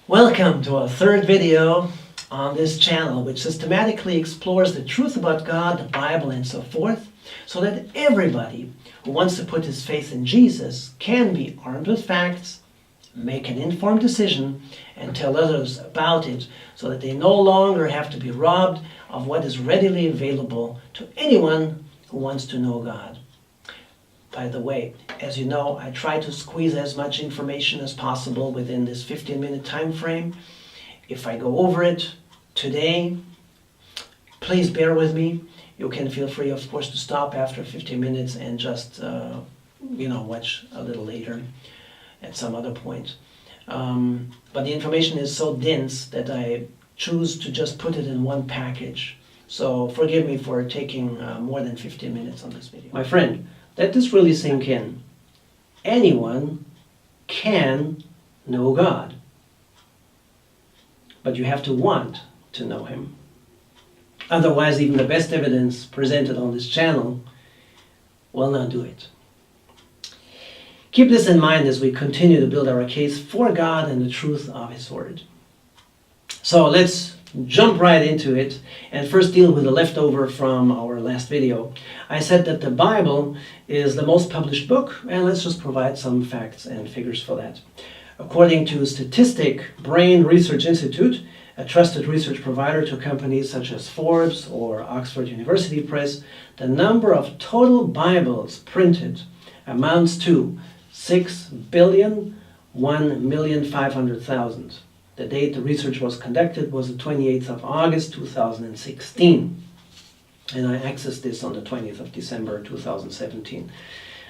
Welcome to our third video on this channel, which systematically explores the truth about God, the Bible, and so forth, so that everybody who wants to put his faith in Jesus can be armed with facts, make an informed decision, and tell others about it, so that they no longer have to be robbed of what is readily available to anyone who wants to know God. By the way, as you know, I try to squeeze as much information as possible within this 15-minute time frame. If I go over it today, please bear with me. You can feel free, of course, to stop after 15 minutes and just, watch a little later at some other point. But the information is so dense that I choose to just put it in one package. So forgive me for taking more than 15 minutes on this video. My friend, let this really sink in. Anyone can know God, but you have to want to know Him. Otherwise, even the best evidence presented on this channel will not do it. Keep this in mind as we continue to build our case for God and the truth of His Word. So let's jump right into it and first deal with the leftover from our last video. I said that the Bible is the most published book, and let's just provide some facts and figures for that. According to Statistic Brain Research Institute, a trusted research provider to companies such as Forbes or Oxford University Press, the number of total Bibles printed amounts to 6,001,500,000. The date the research was conducted was the 28th of August 2016. And I accessed this on the 20th of December 2017.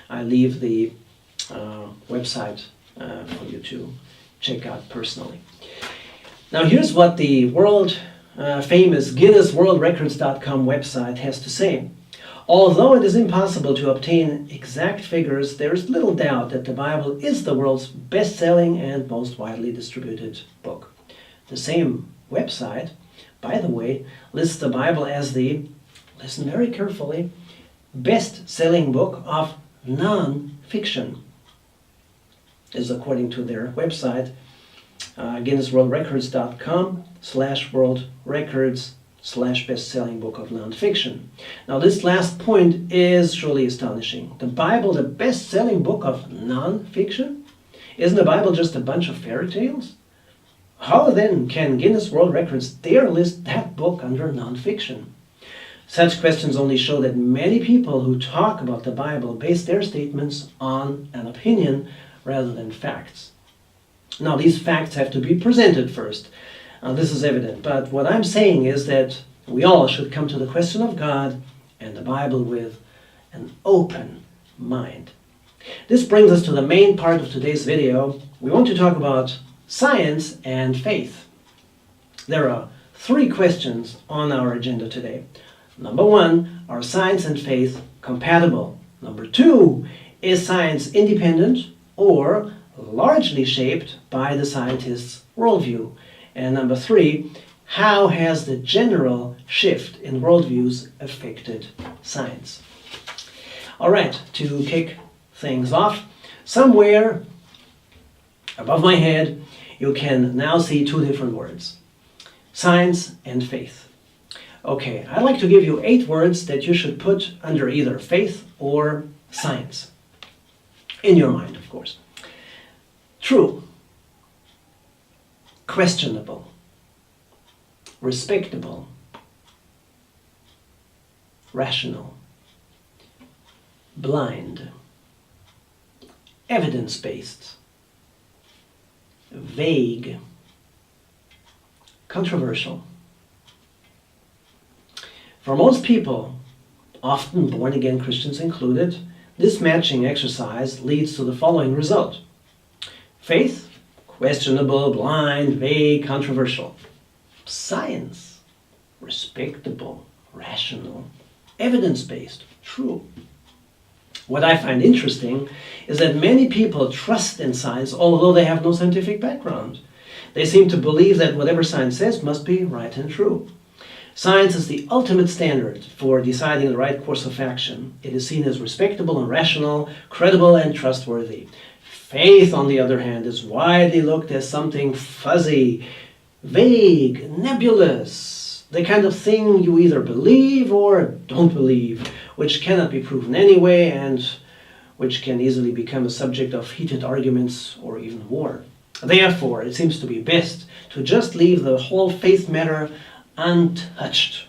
I leave the website for you to check out personally. Now here's what the world famous GuinnessWorldRecords.com website has to say. Although it is impossible to obtain exact figures, there is little doubt that the Bible is the world's best-selling and most widely distributed book. The same website, by the way, lists the Bible as the, listen very carefully, best-selling book of non-fiction. This is according to their website, GuinnessWorldRecords.com/world-records/best-selling book of non-fiction. Now this last point is truly astonishing. The Bible, the best-selling book of non-fiction? Isn't the Bible just a bunch of fairy tales? How then can Guinness World Records dare list that book under non-fiction? Such questions only show that many people who talk about the Bible base their statements on an opinion rather than facts. Now these facts have to be presented first. This is evident, but what I'm saying is that we all should come to the question of God and the Bible with an open mind. This brings us to the main part of today's video. We want to talk about science and faith. There are three questions on our agenda today. Number one, are science and faith compatible? Number two, is science independent or largely shaped by the scientist's worldview? And number three, how has the general shift in worldviews affected science? All right, to kick things off, somewhere above my head, you can now see two different words, science and faith. Okay, I'd like to give you 8 words that you should put under either faith or science. In your mind, of course. True, questionable, respectable, rational, blind, evidence-based, vague, controversial. For most people, often born-again Christians included, this matching exercise leads to the following result. Faith, questionable, blind, vague, controversial. Science, respectable, rational, evidence-based, true. What I find interesting is that many people trust in science although they have no scientific background. They seem to believe that whatever science says must be right and true. Science is the ultimate standard for deciding the right course of action. It is seen as respectable and rational, credible and trustworthy. Faith, on the other hand, is widely looked as something fuzzy, vague, nebulous, the kind of thing you either believe or don't believe, which cannot be proven anyway and which can easily become a subject of heated arguments or even war. Therefore, it seems to be best to just leave the whole faith matter untouched.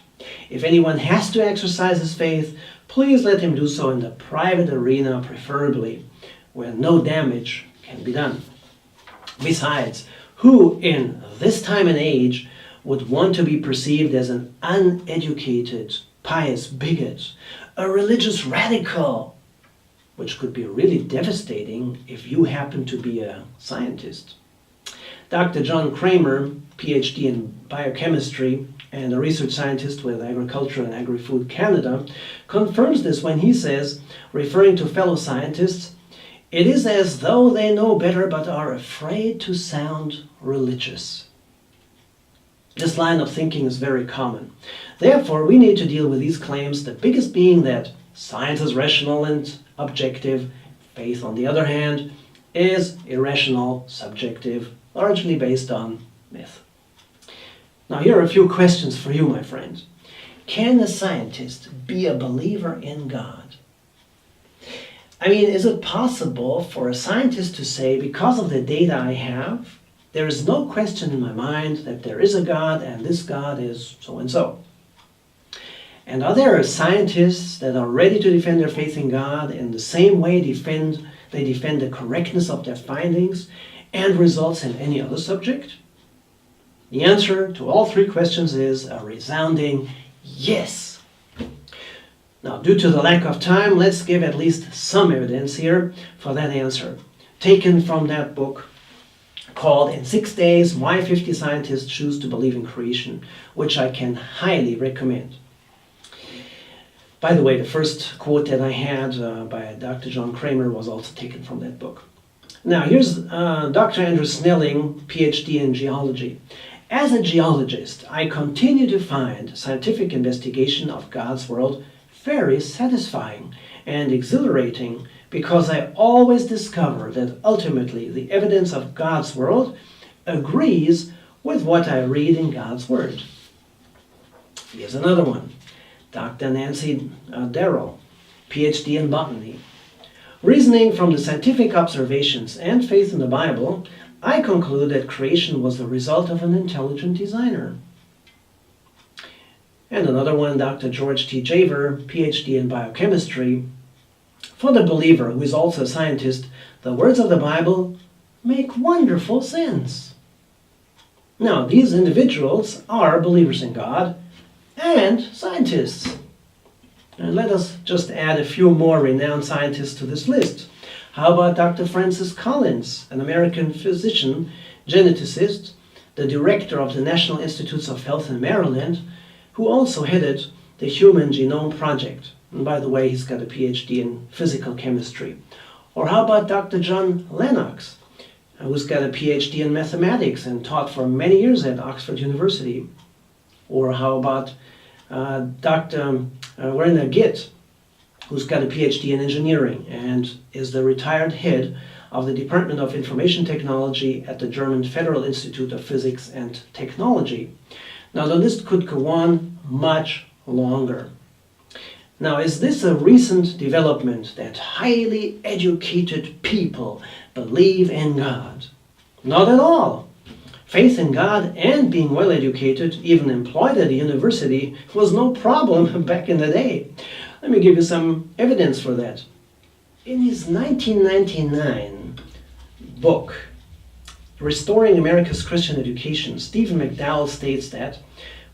If anyone has to exercise his faith, please let him do so in the private arena, preferably, where no damage can be done. Besides, who in this time and age would want to be perceived as an uneducated, pious bigot, a religious radical, which could be really devastating if you happen to be a scientist? Dr. John Kramer, PhD in biochemistry and a research scientist with Agriculture and Agri-Food Canada, confirms this when he says, referring to fellow scientists, "It is as though they know better but are afraid to sound religious." This line of thinking is very common. Therefore, we need to deal with these claims, the biggest being that science is rational and objective. Faith, on the other hand, is irrational, subjective, largely based on myth. Now, here are a few questions for you, my friend. Can a scientist be a believer in God? I mean, is it possible for a scientist to say, because of the data I have, there is no question in my mind that there is a God and this God is so and so? And are there scientists that are ready to defend their faith in God in the same way they defend the correctness of their findings and results in any other subject? The answer to all three questions is a resounding yes. Now, due to the lack of time, let's give at least some evidence here for that answer, taken from that book called In 6 Days, Why 50 Scientists Choose to Believe in Creation, which I can highly recommend. By the way, the first quote that I had by Dr. John Kramer was also taken from that book. Now, here's Dr. Andrew Snelling, PhD in geology. As a geologist, I continue to find scientific investigation of God's world very satisfying and exhilarating because I always discover that ultimately the evidence of God's world agrees with what I read in God's Word. Here's another one. Dr. Nancy Darrow, PhD in botany. Reasoning from the scientific observations and faith in the Bible, I conclude that creation was the result of an intelligent designer. And another one, Dr. George T. Javer, PhD in biochemistry. For the believer, who is also a scientist, the words of the Bible make wonderful sense. Now, these individuals are believers in God and scientists. And let us just add a few more renowned scientists to this list. How about Dr. Francis Collins, an American physician, geneticist, the director of the National Institutes of Health in Maryland, who also headed the Human Genome Project. And by the way, he's got a PhD in physical chemistry. Or how about Dr. John Lennox, who's got a PhD in mathematics and taught for many years at Oxford University? Or how about Dr. Werner Gitt, who's got a PhD in engineering and is the retired head of the Department of Information Technology at the German Federal Institute of Physics and Technology. Now, the list could go on much longer. Now, is this a recent development that highly educated people believe in God? Not at all. Faith in God and being well educated, even employed at a university, was no problem back in the day. Let me give you some evidence for that. In his 1999 book, Restoring America's Christian Education, Stephen McDowell states that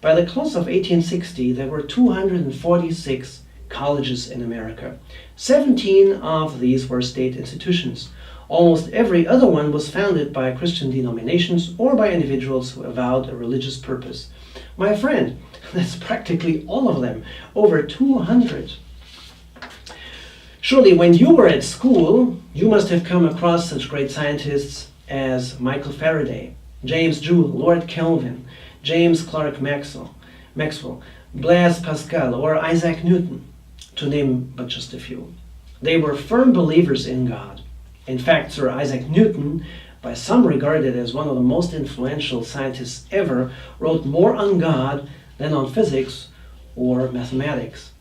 by the close of 1860, there were 246 colleges in America. 17 of these were state institutions. Almost every other one was founded by Christian denominations or by individuals who avowed a religious purpose. My friend, that's practically all of them, over 200. Surely when you were at school, you must have come across such great scientists as Michael Faraday, James Joule, Lord Kelvin, James Clerk Maxwell, Maxwell, Blaise Pascal, or Isaac Newton, to name but just a few. They were firm believers in God. In fact, Sir Isaac Newton, by some regarded as one of the most influential scientists ever, wrote more on God than on physics or mathematics.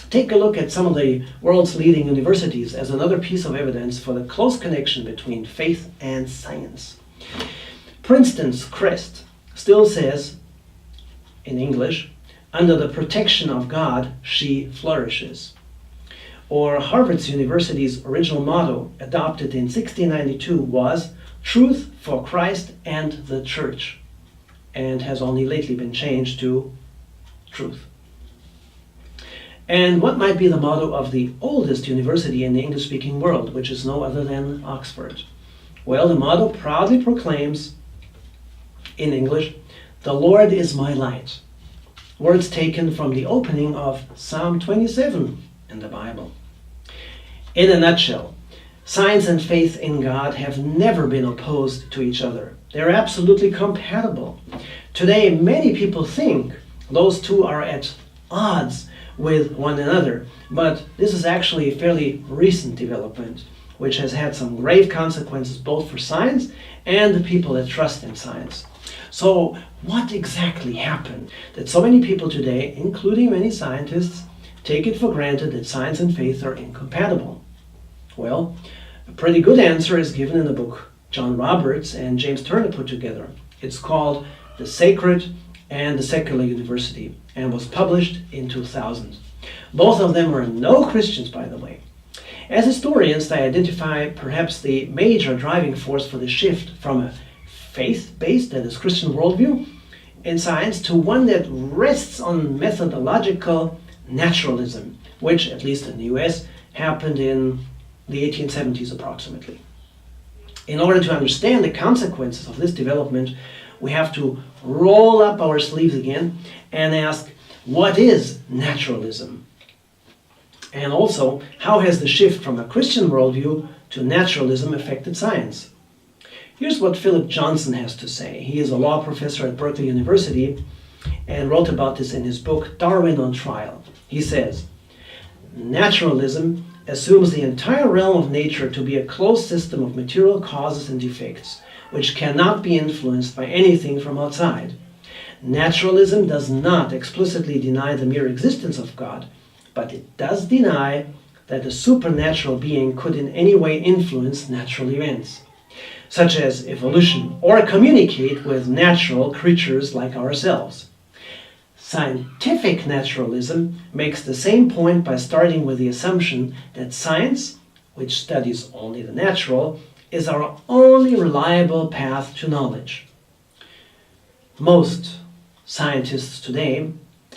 Take a look at some of the world's leading universities as another piece of evidence for the close connection between faith and science. Princeton's crest still says, in English, "Under the protection of God, she flourishes." Or Harvard University's original motto, adopted in 1692, was "Truth for Christ and the Church," and has only lately been changed to "Truth." And what might be the motto of the oldest university in the English-speaking world, which is no other than Oxford? Well, the motto proudly proclaims, in English, "The Lord is my light." Words taken from the opening of Psalm 27 in the Bible. In a nutshell, science and faith in God have never been opposed to each other. They're absolutely compatible. Today, many people think those two are at odds with one another, but this is actually a fairly recent development, which has had some grave consequences both for science and the people that trust in science. So what exactly happened that so many people today, including many scientists, take it for granted that science and faith are incompatible? Well, a pretty good answer is given in the book John Roberts and James Turner put together. It's called The Sacred and the Secular University, and was published in 2000. Both of them were no Christians, by the way. As historians, they identify perhaps the major driving force for the shift from a faith-based, that is Christian worldview, in science to one that rests on methodological naturalism, which, at least in the US, happened in the 1870s approximately. In order to understand the consequences of this development, we have to roll up our sleeves again and ask, what is naturalism? And also, how has the shift from a Christian worldview to naturalism affected science? Here's what Philip Johnson has to say. He is a law professor at Berkeley University and wrote about this in his book, Darwin on Trial. He says, "Naturalism assumes the entire realm of nature to be a closed system of material causes and defects, which cannot be influenced by anything from outside. Naturalism does not explicitly deny the mere existence of God, but it does deny that a supernatural being could in any way influence natural events, such as evolution, or communicate with natural creatures like ourselves. Scientific naturalism makes the same point by starting with the assumption that science, which studies only the natural, is our only reliable path to knowledge." Most scientists today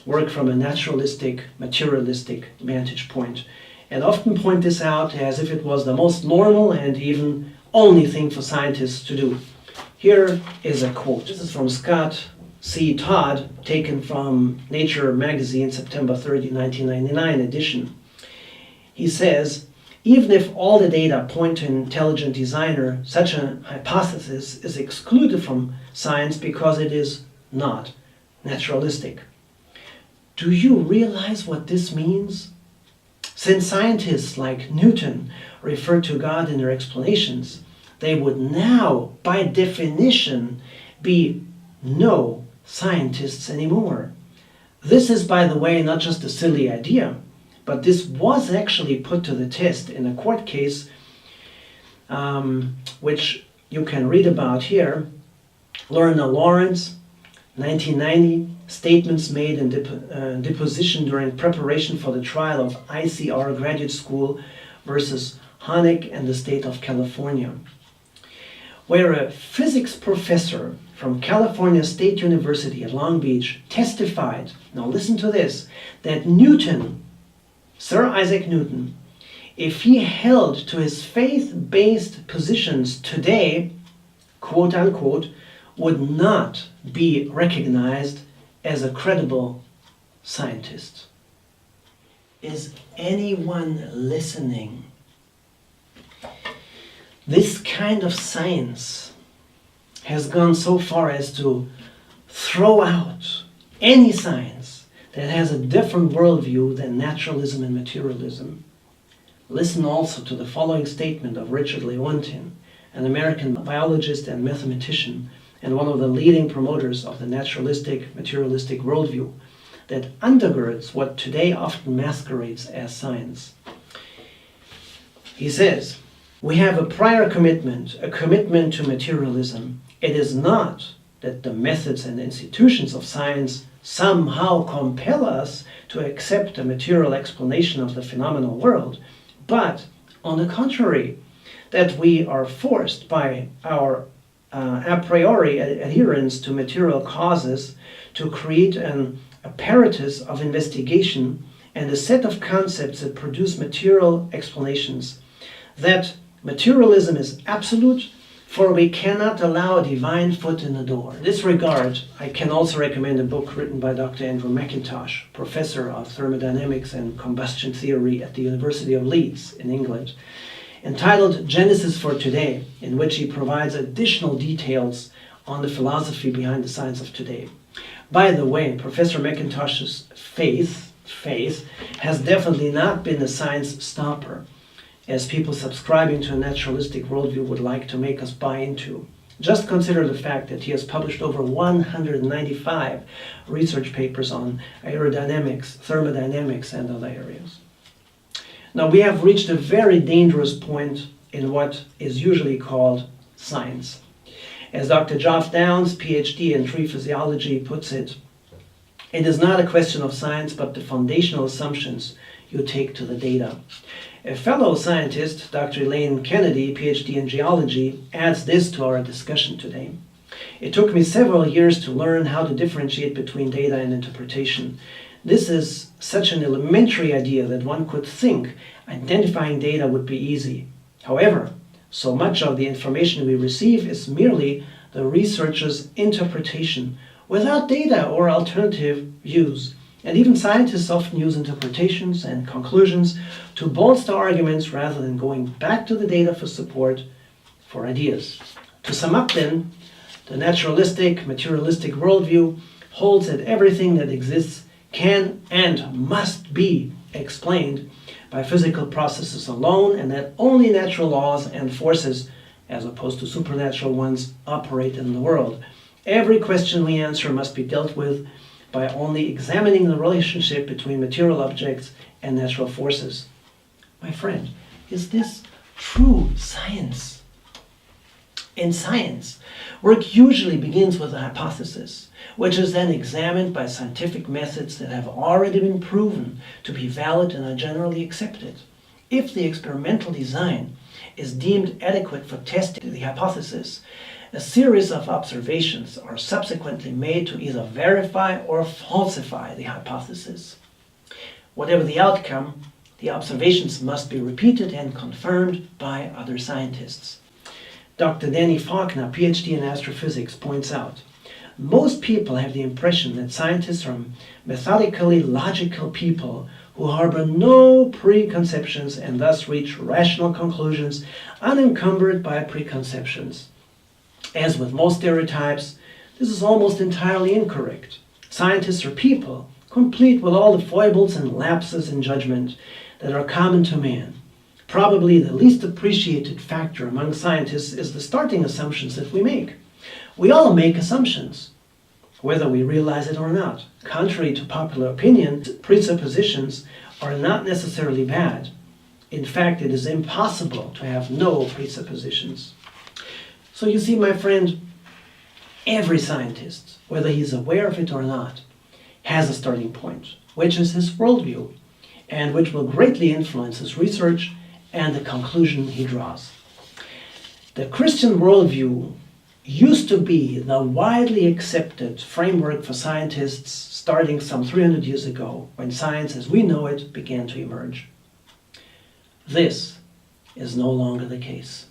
work from a naturalistic, materialistic vantage point, and often point this out as if it was the most normal and even only thing for scientists to do. Here is a quote. This is from Scott C. Todd, taken from Nature magazine, September 30, 1999 edition. He says, "Even if all the data point to an intelligent designer, such a hypothesis is excluded from science because it is not naturalistic." Do you realize what this means? Since scientists like Newton refer to God in their explanations, they would now, by definition, be no scientists anymore. This is, by the way, not just a silly idea, but this was actually put to the test in a court case, which you can read about here. Lorna Lawrence, 1990, statements made in deposition during preparation for the trial of ICR Graduate School versus Honeck and the state of California, where a physics professor from California State University at Long Beach testified, now listen to this, that Newton, Sir Isaac Newton, if he held to his faith-based positions today, quote unquote, would not be recognized as a credible scientist. Is anyone listening? This kind of science has gone so far as to throw out any science that has a different worldview than naturalism and materialism. Listen also to the following statement of Richard Lewontin, an American biologist and mathematician, and one of the leading promoters of the naturalistic, materialistic worldview that undergirds what today often masquerades as science. He says, "We have a prior commitment, a commitment to materialism. It is not that the methods and institutions of science somehow compel us to accept a material explanation of the phenomenal world, but on the contrary, that we are forced by our a priori adherence to material causes to create an apparatus of investigation and a set of concepts that produce material explanations. That materialism is absolute, for we cannot allow a divine foot in the door." In this regard, I can also recommend a book written by Dr. Andrew McIntosh, professor of thermodynamics and combustion theory at the University of Leeds in England, entitled Genesis for Today, in which he provides additional details on the philosophy behind the science of today. By the way, Professor McIntosh's faith has definitely not been a science stopper, as people subscribing to a naturalistic worldview would like to make us buy into. Just consider the fact that he has published over 195 research papers on aerodynamics, thermodynamics, and other areas. Now, we have reached a very dangerous point in what is usually called science. As Dr. Geoff Downes, PhD in tree physiology, puts it, "It is not a question of science, but the foundational assumptions you take to the data." A fellow scientist, Dr. Elaine Kennedy, PhD in geology, adds this to our discussion today. "It took me several years to learn how to differentiate between data and interpretation. This is such an elementary idea that one could think identifying data would be easy. However, so much of the information we receive is merely the researcher's interpretation without data or alternative views. And even scientists often use interpretations and conclusions to bolster arguments rather than going back to the data for support for ideas." To sum up then, the naturalistic, materialistic worldview holds that everything that exists can and must be explained by physical processes alone, and that only natural laws and forces, as opposed to supernatural ones, operate in the world. Every question we answer must be dealt with by only examining the relationship between material objects and natural forces. My friend, is this true science? In science, work usually begins with a hypothesis, which is then examined by scientific methods that have already been proven to be valid and are generally accepted. If the experimental design is deemed adequate for testing the hypothesis, a series of observations are subsequently made to either verify or falsify the hypothesis. Whatever the outcome, the observations must be repeated and confirmed by other scientists. Dr. Danny Faulkner, PhD in astrophysics, points out, "Most people have the impression that scientists are methodically logical people who harbor no preconceptions and thus reach rational conclusions unencumbered by preconceptions. As with most stereotypes, this is almost entirely incorrect. Scientists are people, complete with all the foibles and lapses in judgment that are common to man. Probably the least appreciated factor among scientists is the starting assumptions that we make. We all make assumptions, whether we realize it or not. Contrary to popular opinion, presuppositions are not necessarily bad. In fact, it is impossible to have no presuppositions." So you see, my friend, every scientist, whether he's aware of it or not, has a starting point, which is his worldview, and which will greatly influence his research and the conclusion he draws. The Christian worldview used to be the widely accepted framework for scientists starting some 300 years ago, when science as we know it began to emerge. This is no longer the case.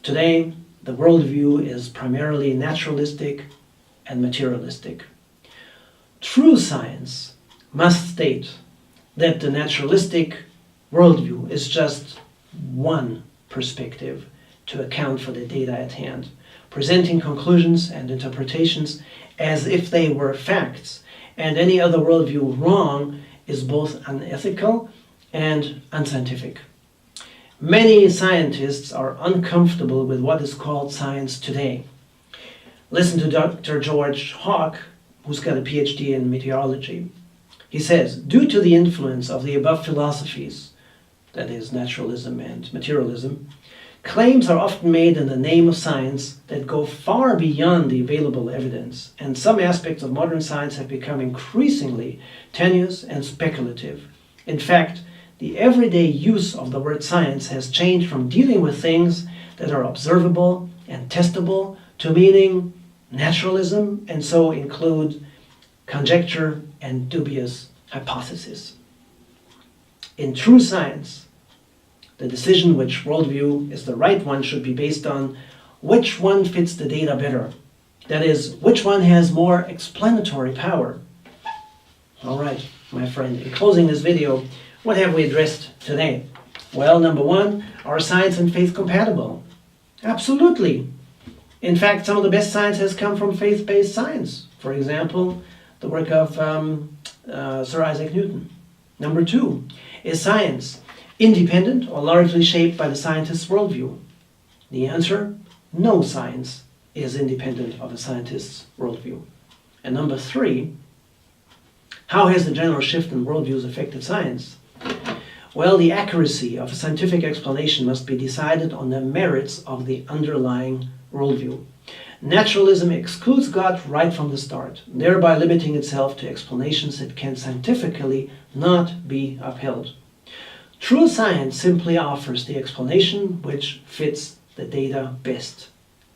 Today, the worldview is primarily naturalistic and materialistic. True science must state that the naturalistic worldview is just one perspective to account for the data at hand. presenting conclusions and interpretations as if they were facts, and any other worldview wrong is both unethical and unscientific. Many scientists are uncomfortable with what is called science today. Listen to Dr. George Hawke, who's got a PhD in meteorology. He says, due to the influence of the above philosophies, that is naturalism and materialism, claims are often made in the name of science that go far beyond the available evidence, and some aspects of modern science have become increasingly tenuous and speculative. In fact, the everyday use of the word science has changed from dealing with things that are observable and testable to meaning naturalism, and so include conjecture and dubious hypothesis. In true science, the decision which worldview is the right one should be based on which one fits the data better. That is, which one has more explanatory power. All right, my friend, in closing this video, what have we addressed today? Well, number one, are science and faith compatible? Absolutely. In fact, some of the best science has come from faith-based science. For example, the work of Sir Isaac Newton. Number two, is science independent or largely shaped by the scientist's worldview? The answer, no science is independent of a scientist's worldview. And number three, how has the general shift in worldviews affected science? Well, the accuracy of a scientific explanation must be decided on the merits of the underlying worldview. Naturalism excludes God right from the start, thereby limiting itself to explanations that can scientifically not be upheld. True science simply offers the explanation which fits the data best.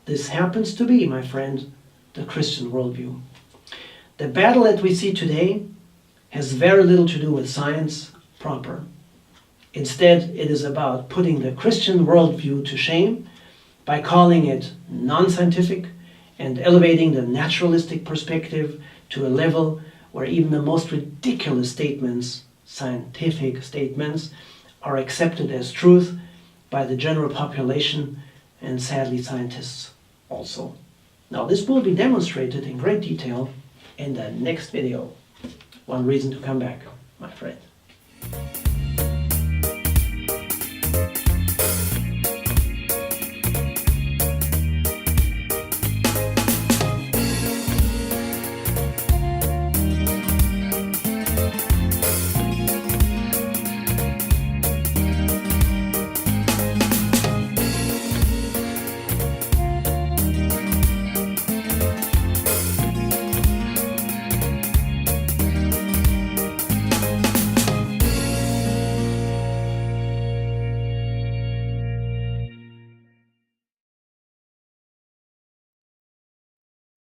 This happens to be, my friend, the Christian worldview. The battle that we see today has very little to do with science proper. Instead, it is about putting the Christian worldview to shame by calling it non-scientific and elevating the naturalistic perspective to a level where even the most ridiculous statements, scientific statements, are accepted as truth by the general population and sadly scientists also. Now this will be demonstrated in great detail in the next video. One reason to come back, my friend.